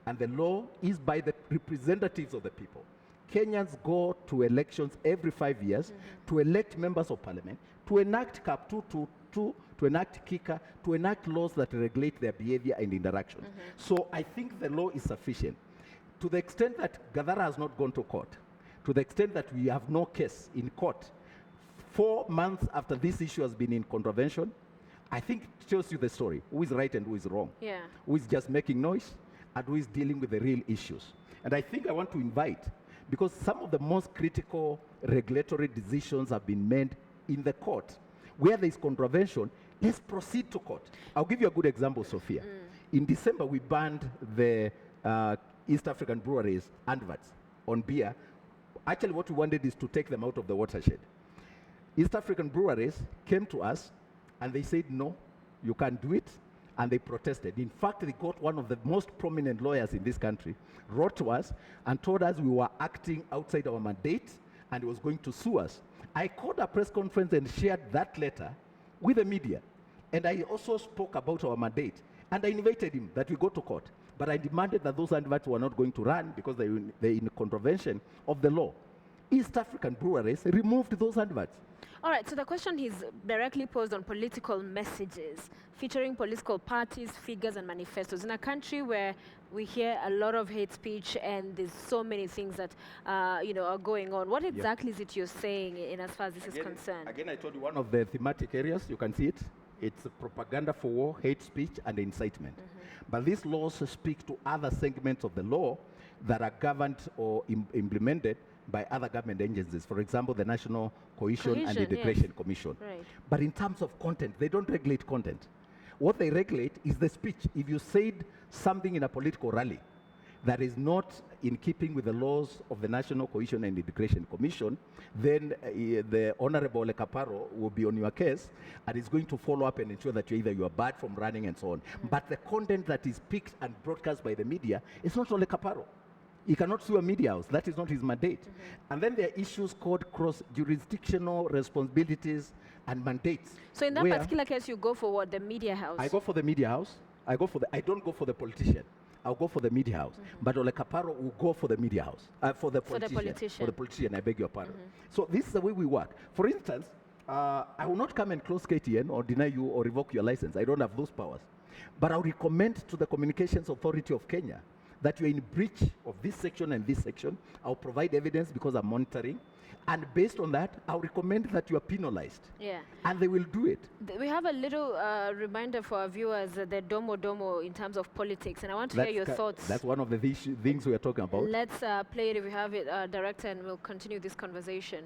and the law is by the representatives of the people. Kenyans go to elections every 5 years to elect members of parliament, to enact CAP 222, to enact KICA, to enact laws that regulate their behavior and interactions. So I think the law is sufficient. To the extent that Gathara has not gone to court, to the extent that we have no case in court, 4 months after this issue has been in contravention, I think it shows you the story. Who is right and who is wrong? Yeah. Who is just making noise and who is dealing with the real issues? And I think I want to invite, because some of the most critical regulatory decisions have been made in the court. Where there is contravention, let's proceed to court. I'll give you a good example, Sophia. In December, we banned the East African breweries adverts on beer. Actually, what we wanted is to take them out of the watershed. East African breweries came to us and they said, no, you can't do it. And they protested. In fact, they got one of the most prominent lawyers in this country, wrote to us and told us we were acting outside our mandate and he was going to sue us. I called a press conference and shared that letter with the media. And I also spoke about our mandate. And I invited him that we go to court. But I demanded that those adverts were not going to run because they're in contravention of the law. East African breweries removed those adverts. All right, so the question is directly posed on political messages featuring political parties, figures, and manifestos. In a country where we hear a lot of hate speech and there's so many things that are going on, what exactly is it you're saying in as far as this is concerned? Again, I told you one of the thematic areas, you can see it. It's propaganda for war, hate speech, and incitement. But these laws speak to other segments of the law that are governed or implemented by other government agencies. For example, the National Cohesion and Integration Commission. Right. But in terms of content, they don't regulate content. What they regulate is the speech. If you said something in a political rally that is not in keeping with the laws of the National Cohesion and Integration Commission, then the Honorable Ole Kaparo will be on your case and is going to follow up and ensure that you are barred from running and so on. But the content that is picked and broadcast by the media is not Ole Kaparo. He cannot sue a media house. That is not his mandate. And then there are issues called cross-jurisdictional responsibilities and mandates. So in that particular case, you go for what? The media house? I go for the media house. I don't go for the politician. I'll go for the media house. But Ole Kaparo will go for the media house. For the politician. For the politician, I beg your pardon. So this is the way we work. For instance, I will not come and close KTN or deny you or revoke your license. I don't have those powers. But I'll recommend to the Communications Authority of Kenya that you're in breach of this section and this section. I'll provide evidence because I'm monitoring. And based on that, I'll recommend that you are penalized. Yeah. And they will do it. We have a little reminder for our viewers, the Domo Domo in terms of politics. And I want to hear your thoughts. That's one of the things we are talking about. Let's play it if we have it, Director, and we'll continue this conversation.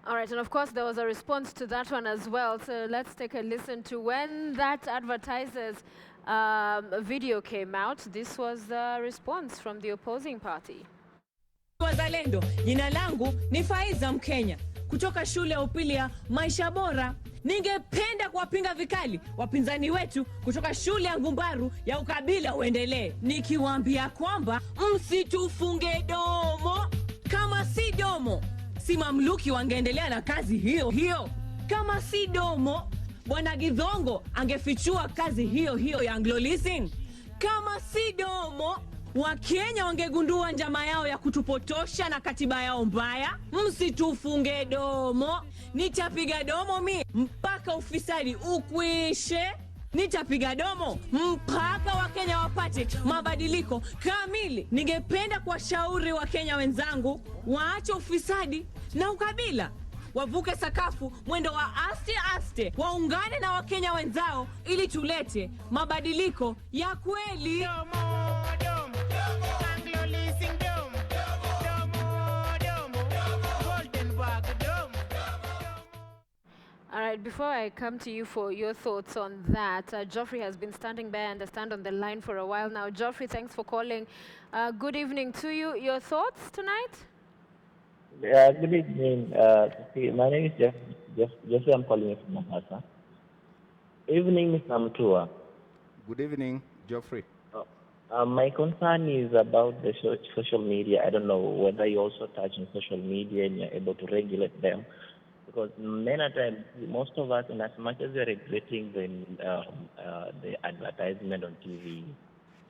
All right, and of course there was a response to that one as well. So let's take a listen to when that advertiser's video came out. This was the response from the opposing party. Wazalendo, jina langu ni Faiza Mkenya kutoka shule ya upili ya Maisha Bora. Ningependa kuwapinga vikali wapinzani wetu kutoka shule ya Ngumbaru ya ukabila uendelee, nikiwaambia kwamba msitufunge domo. Kama si domo, si mamluki wangeendelea na kazi hiyo hiyo. Kama si domo, Bwana Githongo angefichua kazi hiyo hiyo ya Anglo Leasing. Kama si domo, Wakenya wangegundua njama yao ya kutupotosha na katiba yao mbaya. Msitufunge domo. Nitapiga domo mpaka ufisadi ukwishe. Nitapiga domo mpaka Wakenya wapate mabadiliko kamili. Ningependa kuwashauri Wakenya wenzangu waache ufisadi na ukabila, wavuke sakafu mwendo wa aste aste, waungane na Wakenya wenzao ili tulete mabadiliko ya kweli. right, before I come to you for your thoughts on that, Geoffrey has been standing by, I understand, on the line for a while now. Geoffrey, thanks for calling. Good evening to you. Your thoughts tonight? Yeah, good evening. See, my name is Jeffrey. I'm calling you from Mombasa. Evening, Samtua. Good evening, Geoffrey. My concern is about the social media. I don't know whether you also touch on social media and you're able to regulate them. Because many times, most of us, and as much as we're regulating the advertisement on TV,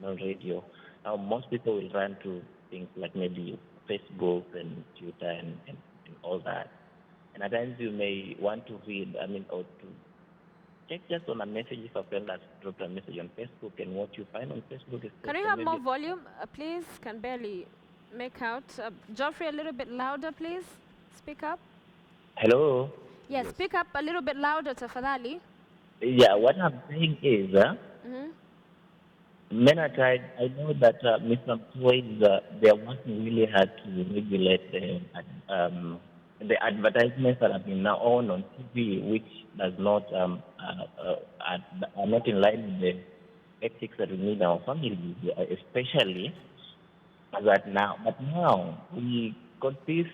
on radio, now most people will run to things like maybe Facebook and Twitter and all that. And at times you may want to read, or to check just on a message if a friend has dropped a message on Facebook, and what you find on Facebook is... Can you have more volume, please? Can barely make out. Geoffrey, a little bit louder, please. Speak up. Hello? Yes, speak up a little bit louder, tafadhali. Yeah, what I'm saying is, many times I know that Mr. Toys, they're working really hard to regulate the advertisements that have been now on TV, which does not are not in line with the ethics that we need in our families, especially that now. But now we got this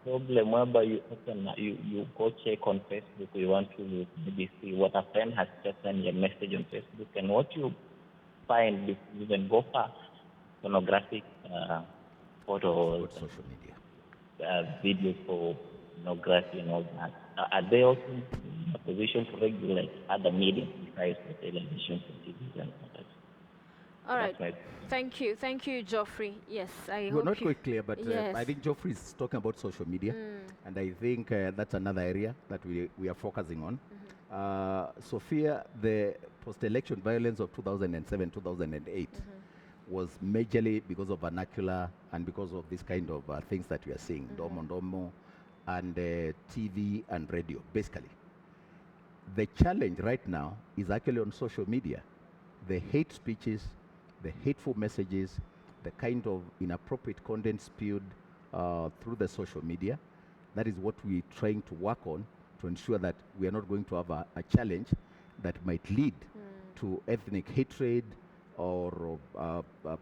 problem whereby you go check on Facebook, you want to maybe see what a friend has just sent you a message on Facebook, and what you find is even go for pornographic photos, Social media. videos for pornography and all that. Are they also in a position to regulate other media besides the television, TV, and all that? All right. Thank you, Geoffrey. Yes, I You're hope not you... quite clear, but Yes. I think Geoffrey is talking about social media, and I think that's another area that we are focusing on. Sophia, the post-election violence of 2007, 2008 was majorly because of vernacular and because of this kind of things that we are seeing, Domo Domo, and TV and radio, basically. The challenge right now is actually on social media. The hate speeches, the hateful messages, the kind of inappropriate content spewed through the social media. That is what we're trying to work on to ensure that we are not going to have a challenge that might lead to ethnic hatred or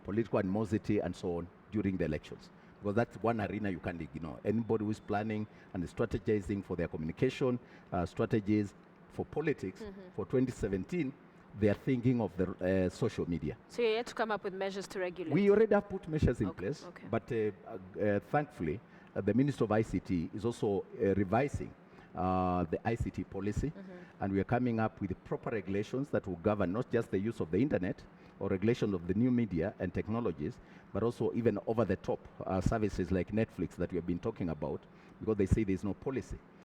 political animosity and so on during the elections. Because that's one arena you can't ignore. Anybody who is planning and strategizing for their communication strategies for politics for 2017, they are thinking of the social media. So you're yet to come up with measures to regulate? We already have put measures in Okay, place, okay. but thankfully, the Minister of ICT is also revising the ICT policy, and we are coming up with proper regulations that will govern not just the use of the internet or regulation of the new media and technologies, but also even over-the-top services like Netflix that we have been talking about, because they say there's no policy.